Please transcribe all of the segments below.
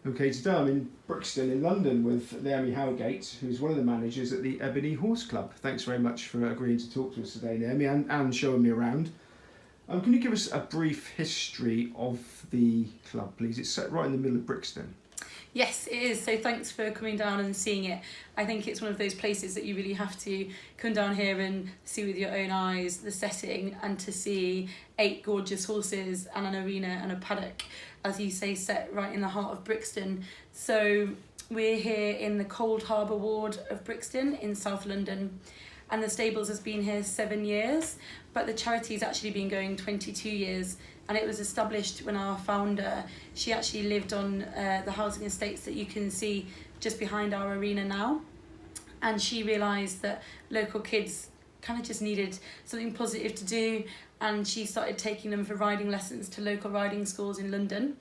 Okay, today I'm in Brixton in London with Naomi Howgate, who's one of the managers at the Ebony Horse Club. Thanks very much for agreeing to talk to us today, Naomi, and showing me around. Can you give us a brief history of the club, please? It's set right in the middle of Brixton. Yes, it is. So thanks for coming down and seeing it. I think it's one of those places that you really have to come down here and see with your own eyes the setting, and to see 8 gorgeous horses and an arena and a paddock, as you say, set right in the heart of Brixton. So we're here in the Cold Harbour ward of Brixton in South London, and the stables has been here 7 years, but the charity's actually been going 22 years. And it was established when our founder, she actually lived on the housing estates that you can see just behind our arena now. And she realised that local kids kind of just needed something positive to do, and she started taking them for riding lessons to local riding schools in London.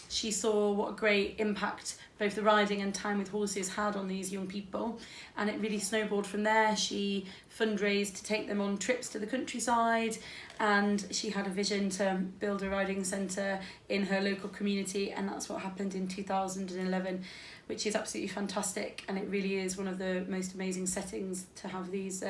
She saw what a great impact both the riding and time with horses had on these young people, and it really snowballed from there. She fundraised to take them on trips to the countryside, and she had a vision to build a riding centre in her local community, and that's what happened in 2011, which is absolutely fantastic, and it really is one of the most amazing settings to have these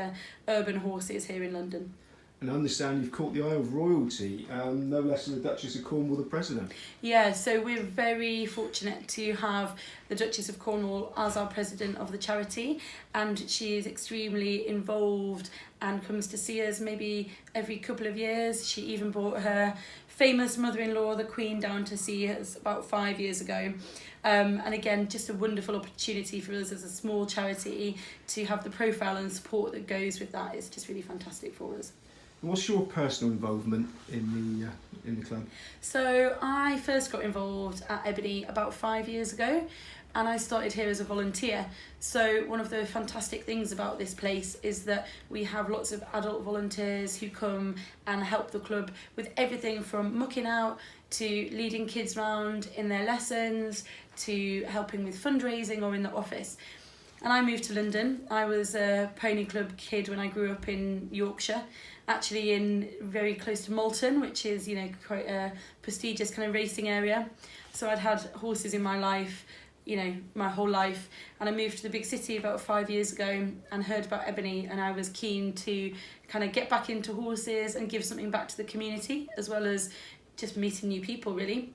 urban horses here in London. And I understand you've caught the eye of royalty, no less than the Duchess of Cornwall, the president. Yeah, so we're very fortunate to have the Duchess of Cornwall as our president of the charity, and she is extremely involved and comes to see us maybe every couple of years. She even brought her famous mother-in-law, the Queen, down to see us about 5 years ago. And again, just a wonderful opportunity for us as a small charity to have the profile and support that goes with that. It's just really fantastic for us. What's your personal involvement in the club? So I first got involved at Ebony about 5 years ago, and I started here as a volunteer. So one of the fantastic things about this place is that we have lots of adult volunteers who come and help the club with everything from mucking out to leading kids round in their lessons to helping with fundraising or in the office. And I moved to London. I was a pony club kid when I grew up in Yorkshire, actually in very close to Malton, which is, you know, quite a prestigious kind of racing area. So I'd had horses in my life, you know, my whole life. And I moved to the big city about 5 years ago and heard about Ebony, and I was keen to kind of get back into horses and give something back to the community, as well as just meeting new people, really.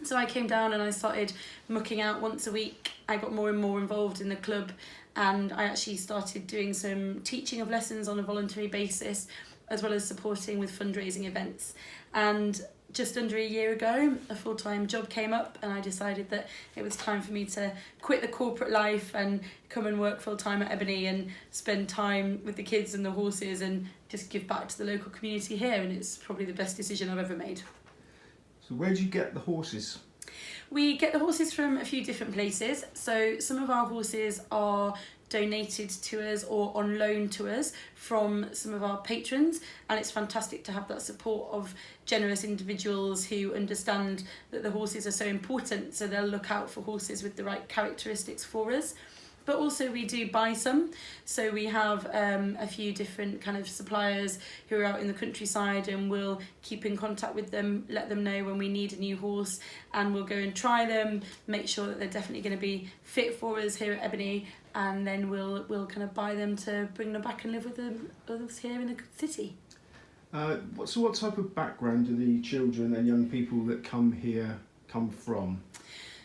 So I came down and I started mucking out once a week. I got more and more involved in the club, and I actually started doing some teaching of lessons on a voluntary basis, as well as supporting with fundraising events. And just under a year ago, a full-time job came up, and I decided that it was time for me to quit the corporate life and come and work full-time at Ebony and spend time with the kids and the horses and just give back to the local community here. And it's probably the best decision I've ever made. So where do you get the horses? We get the horses from a few different places. So some of our horses are donated to us or on loan to us from some of our patrons, and it's fantastic to have that support of generous individuals who understand that the horses are so important, so they'll look out for horses with the right characteristics for us. But also we do buy some, so we have a few different kind of suppliers who are out in the countryside, and we'll keep in contact with them, let them know when we need a new horse, and we'll go and try them, make sure that they're definitely going to be fit for us here at Ebony, and then we'll kind of buy them to bring them back and live with us here in the city. What type of background do the children and young people that come here come from?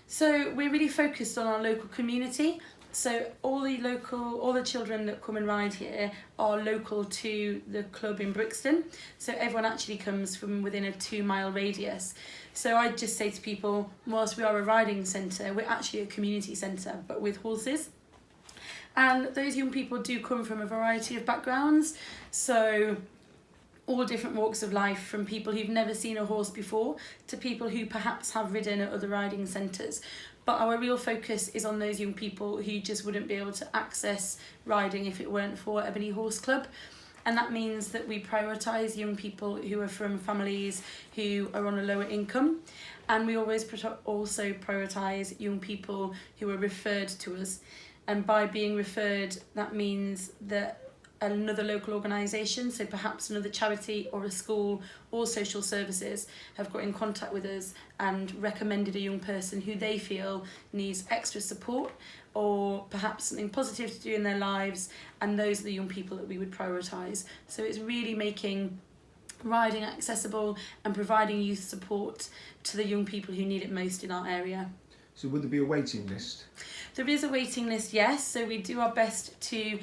So we're really focused on our local community. So all the children that come and ride here are local to the club in Brixton. So everyone actually comes from within a 2-mile radius. So I just say to people, whilst we are a riding centre, we're actually a community centre, but with horses. And those young people do come from a variety of backgrounds. So all different walks of life, from people who've never seen a horse before to people who perhaps have ridden at other riding centres. But our real focus is on those young people who just wouldn't be able to access riding if it weren't for Ebony Horse Club. And that means that we prioritise young people who are from families who are on a lower income. And we always also prioritise young people who are referred to us. And by being referred, that means that another local organisation, so perhaps another charity or a school or social services have got in contact with us and recommended a young person who they feel needs extra support or perhaps something positive to do in their lives, and those are the young people that we would prioritise. So it's really making riding accessible and providing youth support to the young people who need it most in our area. So would there be a waiting list? There is a waiting list, yes. So we do our best to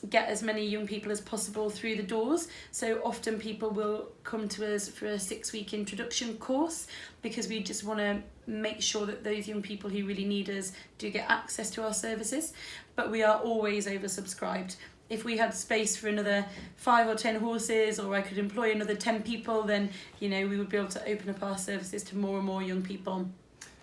get as many young people as possible through the doors. So often people will come to us for a 6-week introduction course, because we just want to make sure that those young people who really need us do get access to our services. But we are always oversubscribed. If we had space for another 5 or 10 horses, or I could employ another 10 people, then we would be able to open up our services to more and more young people.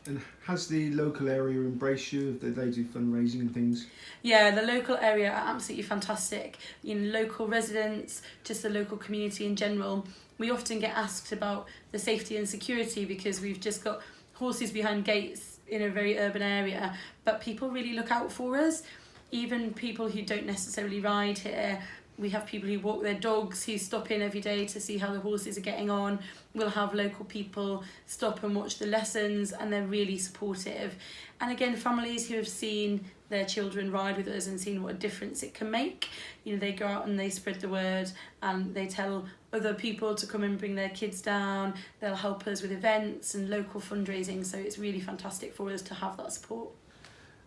And has the local area embraced you? Do they do fundraising and things? Yeah, the local area are absolutely fantastic. Local residents, just the local community in general. We often get asked about the safety and security because we've just got horses behind gates in a very urban area, but people really look out for us. Even people who don't necessarily ride here, we have people who walk their dogs who stop in every day to see how the horses are getting on. We'll have local people stop and watch the lessons, and they're really supportive. And again, families who have seen their children ride with us and seen what a difference it can make, they go out and they spread the word and they tell other people to come and bring their kids down. They'll help us with events and local fundraising, so it's really fantastic for us to have that support.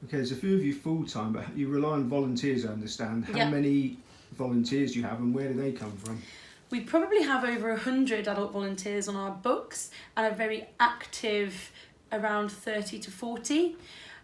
Okay, there's a few of you full-time, but you rely on volunteers, I understand. How Yeah. many volunteers do you have, and where do they come from? We probably have over 100 adult volunteers on our books and are very active, around 30 to 40.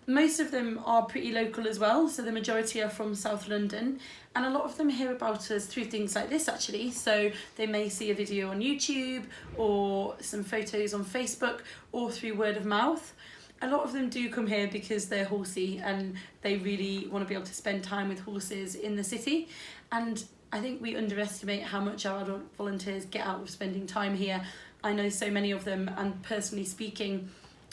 Most of them are pretty local as well, so the majority are from South London, and a lot of them hear about us through things like this actually. So they may see a video on YouTube or some photos on Facebook or through word of mouth. A lot of them do come here because they're horsey and they really want to be able to spend time with horses in the city. And I think we underestimate how much our adult volunteers get out of spending time here. I know so many of them, and personally speaking,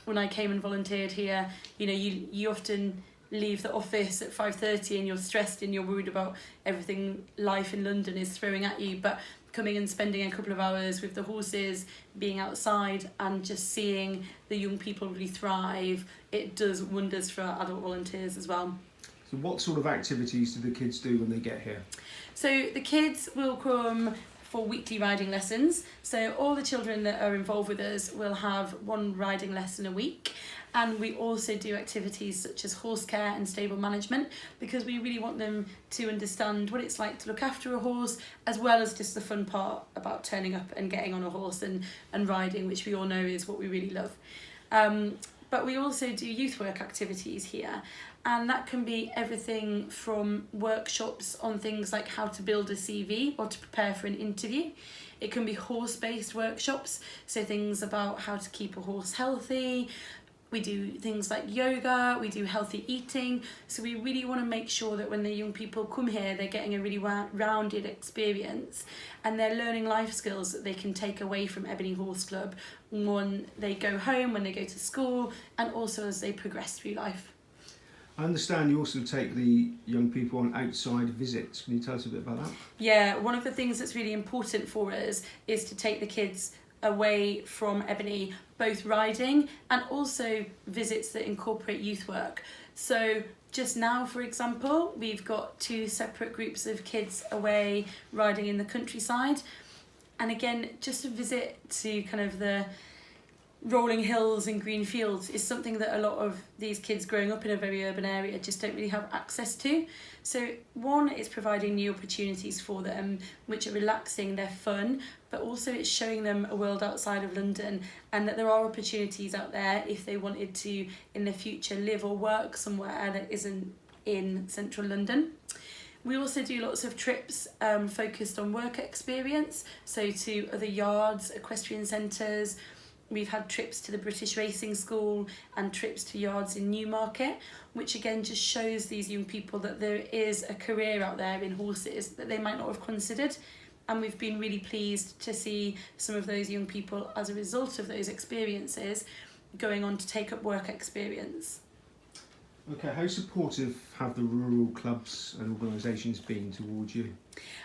when I came and volunteered here, you often leave the office at 5:30 and you're stressed and you're worried about everything life in London is throwing at you, but coming and spending a couple of hours with the horses, being outside and just seeing the young people really thrive, it does wonders for our adult volunteers as well. So what sort of activities do the kids do when they get here? So the kids will come for weekly riding lessons. So all the children that are involved with us will have one riding lesson a week. And we also do activities such as horse care and stable management, because we really want them to understand what it's like to look after a horse, as well as just the fun part about turning up and getting on a horse and riding, which we all know is what we really love. But we also do youth work activities here, and that can be everything from workshops on things like how to build a CV or to prepare for an interview. It can be horse-based workshops, so things about how to keep a horse healthy. We do things like yoga, we do healthy eating. So we really want to make sure that when the young people come here, they're getting a really rounded experience and they're learning life skills that they can take away from Ebony Horse Club when they go home, when they go to school, and also as they progress through life. I understand you also take the young people on outside visits. Can you tell us a bit about that? Yeah, one of the things that's really important for us is to take the kids away from Ebony, both riding and also visits that incorporate youth work. So just now, for example, we've got 2 separate groups of kids away riding in the countryside. And again, just a visit to kind of the rolling hills and green fields is something that a lot of these kids growing up in a very urban area just don't really have access to. So one, it's providing new opportunities for them, which are relaxing, they're fun, but also it's showing them a world outside of London and that there are opportunities out there if they wanted to in the future live or work somewhere that isn't in central London. We also do lots of trips focused on work experience, so to other yards, equestrian centres. We've had trips to the British Racing School and trips to yards in Newmarket, which again just shows these young people that there is a career out there in horses that they might not have considered. And we've been really pleased to see some of those young people, as a result of those experiences, going on to take up work experience. Okay, how supportive have the rural clubs and organisations been towards you?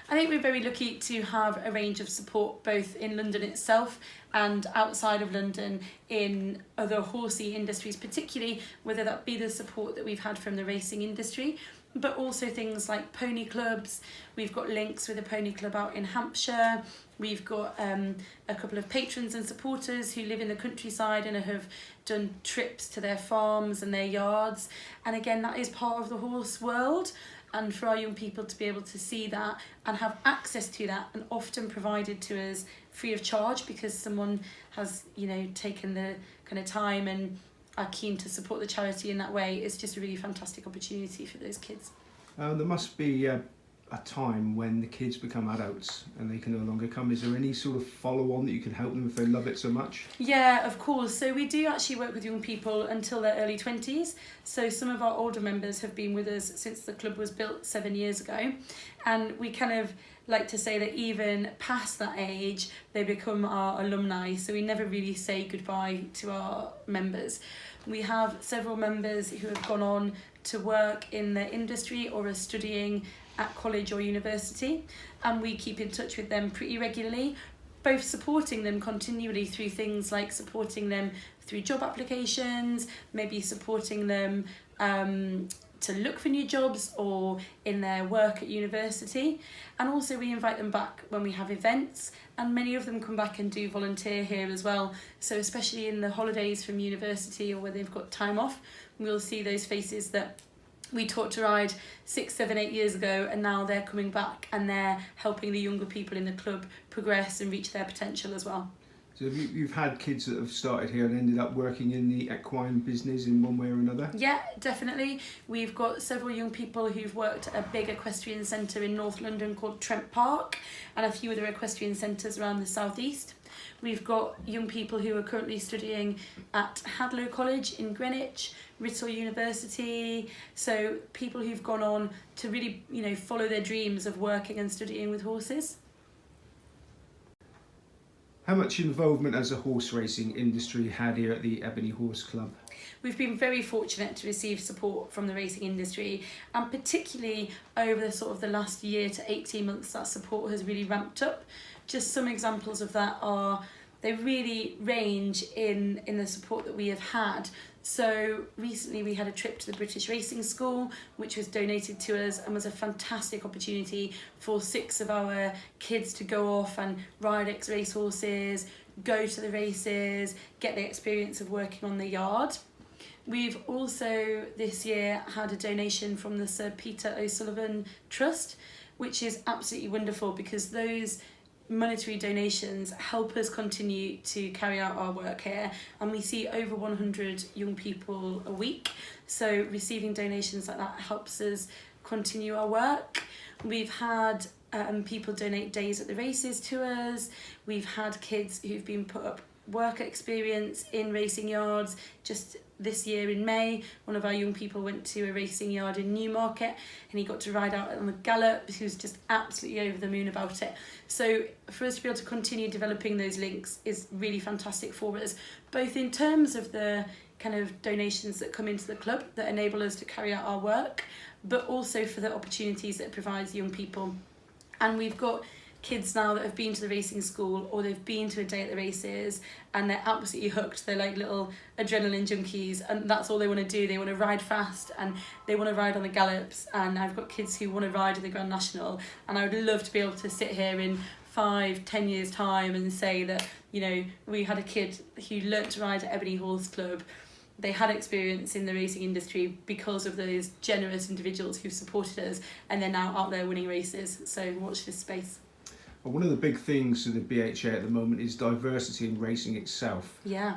I think we're very lucky to have a range of support both in London itself and outside of London in other horsey industries, particularly whether that be the support that we've had from the racing industry, but also things like pony clubs. We've got links with a pony club out in Hampshire. We've got a couple of patrons and supporters who live in the countryside and have done trips to their farms and their yards. And again, that is part of the horse world. And for our young people to be able to see that and have access to that, and often provided to us free of charge because someone has, taken the kind of time and are keen to support the charity in that way, it's just a really fantastic opportunity for those kids. There must be a time when the kids become adults and they can no longer come. Is there any sort of follow-on that you can help them if they love it so much? Yeah, of course. So we do actually work with young people until their early 20s. So some of our older members have been with us since the club was built 7 years ago. And we kind of like to say that even past that age, they become our alumni. So we never really say goodbye to our members. We have several members who have gone on to work in the industry or are studying at college or university, and we keep in touch with them pretty regularly, both supporting them continually through things like supporting them through job applications, maybe supporting them to look for new jobs or in their work at university. And also we invite them back when we have events, and many of them come back and do volunteer here as well. So especially in the holidays from university or where they've got time off, we'll see those faces that we taught to ride 6, 7, 8 years ago, and now they're coming back and they're helping the younger people in the club progress and reach their potential as well. So you've had kids that have started here and ended up working in the equine business in one way or another? Yeah, definitely. We've got several young people who've worked at a big equestrian centre in North London called Trent Park, and a few other equestrian centres around the southeast. We've got young people who are currently studying at Hadlow College in Greenwich, Writtle University, so people who've gone on to really, follow their dreams of working and studying with horses. How much involvement has the horse racing industry had here at the Ebony Horse Club? We've been very fortunate to receive support from the racing industry, and particularly over the last year to 18 months, that support has really ramped up. Just some examples of that are, they really range in the support that we have had. So recently we had a trip to the British Racing School, which was donated to us and was a fantastic opportunity for 6 of our kids to go off and ride ex-race horses, go to the races, get the experience of working on the yard. We've also this year had a donation from the Sir Peter O'Sullivan Trust, which is absolutely wonderful because those monetary donations help us continue to carry out our work here, and we see over 100 young people a week, so receiving donations like that helps us continue our work. We've had people donate days at the races to us. We've had kids who've been put up work experience in racing yards. Just this year in May, one of our young people went to a racing yard in Newmarket and he got to ride out on the gallop. He was just absolutely over the moon about it. So for us to be able to continue developing those links is really fantastic for us, both in terms of the kind of donations that come into the club that enable us to carry out our work, but also for the opportunities that it provides young people. And we've got kids now that have been to the racing school or they've been to a day at the races and they're absolutely hooked. They're like little adrenaline junkies, and that's all they want to do. They want to ride fast and they want to ride on the gallops, and I've got kids who want to ride in the Grand National, and I would love to be able to sit here in 5-10 years time and say that, we had a kid who learnt to ride at Ebony Horse Club. They had experience in the racing industry because of those generous individuals who've supported us, and they're now out there winning races. So watch this space. Well, one of the big things for the BHA at the moment is diversity in racing itself. Yeah.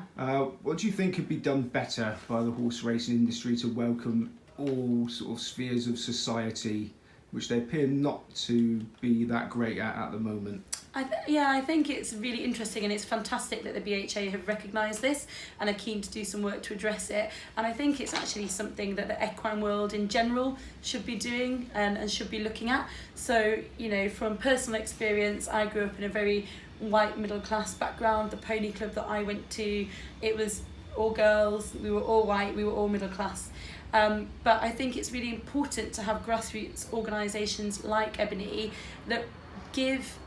What do you think could be done better by the horse racing industry to welcome all sort of spheres of society, which they appear not to be that great at the moment? I think it's really interesting, and it's fantastic that the BHA have recognised this and are keen to do some work to address it. And I think it's actually something that the equine world in general should be doing and should be looking at. So, from personal experience, I grew up in a very white middle class background. The pony club that I went to, it was all girls, we were all white, we were all middle class. But I think it's really important to have grassroots organisations like Ebony that give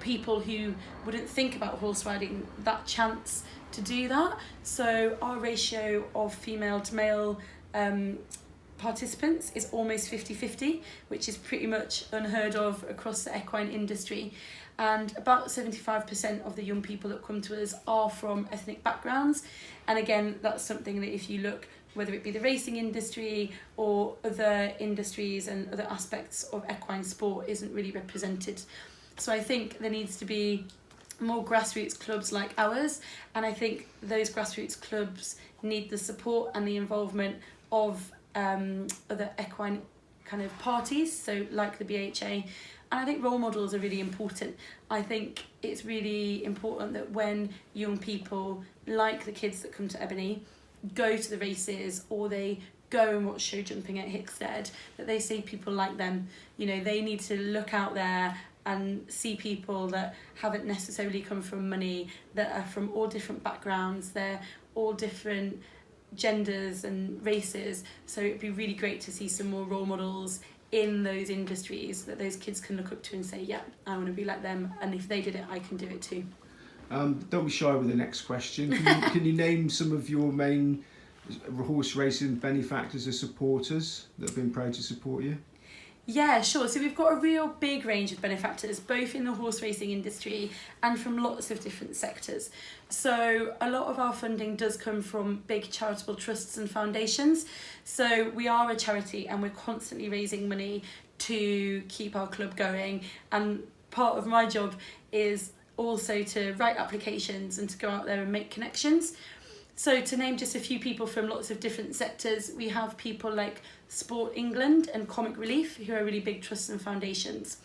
people who wouldn't think about horse riding that chance to do that. So our ratio of female to male participants is almost 50-50, which is pretty much unheard of across the equine industry. And about 75% of the young people that come to us are from ethnic backgrounds. And again, that's something that if you look, whether it be the racing industry or other industries and other aspects of equine sport, isn't really represented. So I think there needs to be more grassroots clubs like ours, and I think those grassroots clubs need the support and the involvement of other equine kind of parties, so like the BHA. And I think role models are really important. I think it's really important that when young people, like the kids that come to Ebony, go to the races or they go and watch show jumping at Hickstead, that they see people like them. You know, they need to look out there and see people that haven't necessarily come from money, that are from all different backgrounds, they're all different genders and races. So it'd be really great to see some more role models in those industries that those kids can look up to and say, yeah, I want to be like them, and if they did it, I can do it too. Don't be shy with the next question. Can you name some of your main horse racing benefactors or supporters that have been proud to support you? Yeah, sure. So we've got a real big range of benefactors, both in the horse racing industry and from lots of different sectors. So a lot of our funding does come from big charitable trusts and foundations. So we are a charity and we're constantly raising money to keep our club going. And part of my job is also to write applications and to go out there and make connections. So to name just a few people from lots of different sectors, we have people like Sport England and Comic Relief, who are really big trusts and foundations.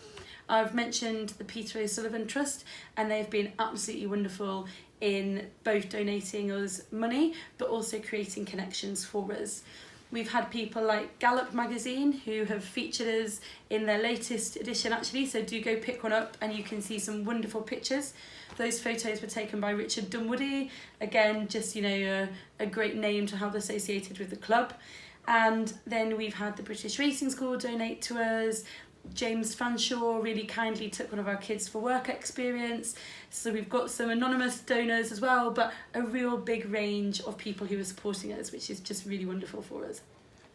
I've mentioned the Peter O'Sullivan Trust, and they've been absolutely wonderful in both donating us money, but also creating connections for us. We've had people like Gallop magazine who have featured us in their latest edition actually, so do go pick one up and you can see some wonderful pictures. Those photos were taken by Richard Dunwoody, again just a great name to have associated with the club. And then we've had the British Racing School donate to us. James Fanshawe really kindly took one of our kids for work experience. So we've got some anonymous donors as well, but a real big range of people who are supporting us, which is just really wonderful for us.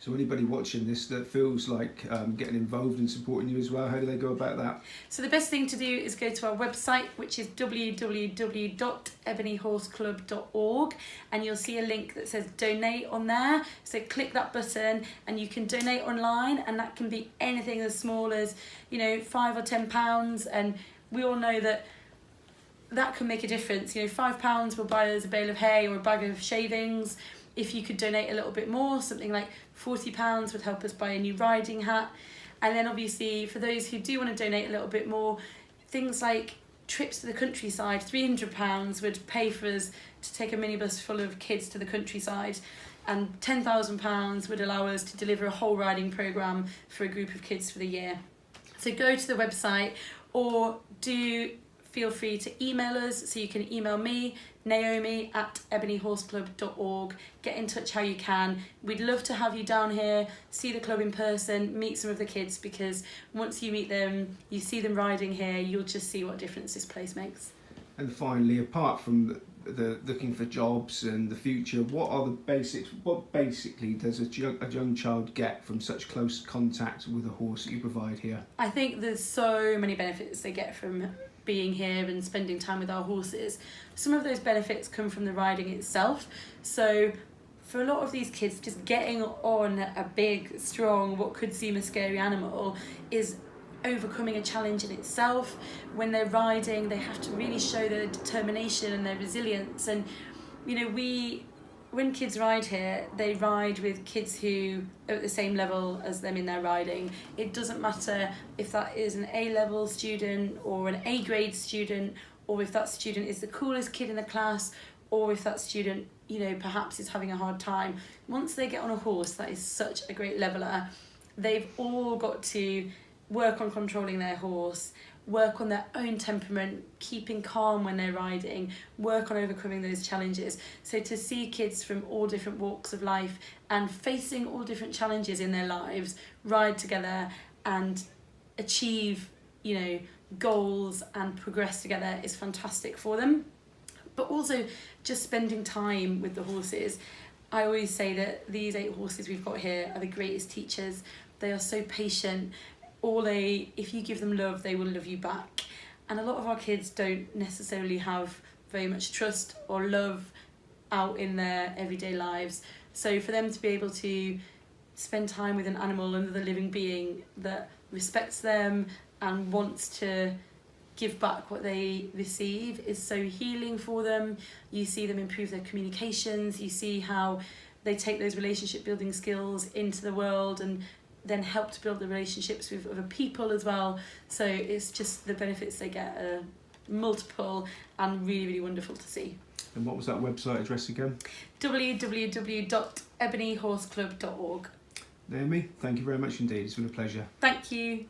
So anybody watching this that feels like getting involved and supporting you as well, how do they go about that? So the best thing to do is go to our website, which is www.ebonyhorseclub.org, and you'll see a link that says donate on there. So click that button and you can donate online, and that can be anything as small as £5 or £10, and we all know that can make a difference. £5 will buy us a bale of hay or a bag of shavings. If you could donate a little bit more, something like £40 would help us buy a new riding hat. And then obviously for those who do want to donate a little bit more, things like trips to the countryside, £300 would pay for us to take a minibus full of kids to the countryside, and £10,000 would allow us to deliver a whole riding programme for a group of kids for the year. So go to the website, or do feel free to email us. So you can email me, Naomi at ebonyhorseclub.org. Get in touch how you can. We'd love to have you down here, see the club in person, meet some of the kids, because once you meet them, you see them riding here, you'll just see what difference this place makes. And finally, apart from the looking for jobs and the future, what are the basics? What basically does a young child get from such close contact with a horse that you provide here? I think there's so many benefits they get from being here and spending time with our horses. Some of those benefits come from the riding itself. So for a lot of these kids, just getting on a big, strong, what could seem a scary animal is overcoming a challenge in itself. When they're riding, they have to really show their determination and their resilience. And when kids ride here, they ride with kids who are at the same level as them in their riding. It doesn't matter if that is an A-level student or an A-grade student, or if that student is the coolest kid in the class, or if that student, perhaps is having a hard time. Once they get on a horse, that is such a great leveler. They've all got to work on controlling their horse, work on their own temperament, keeping calm when they're riding, work on overcoming those challenges. So to see kids from all different walks of life and facing all different challenges in their lives ride together and achieve, you know, goals and progress together is fantastic for them. But also just spending time with the horses. I always say that these 8 horses we've got here are the greatest teachers. They are so patient. If you give them love, they will love you back. And a lot of our kids don't necessarily have very much trust or love out in their everyday lives. So for them to be able to spend time with an animal, another living being that respects them and wants to give back what they receive, is so healing for them. You see them improve their communications, you see how they take those relationship building skills into the world and then help to build the relationships with other people as well. So it's just the benefits they get are multiple and really, really wonderful to see. And what was that website address again? www.ebonyhorseclub.org. Naomi, thank you very much indeed. It's been a pleasure. Thank you.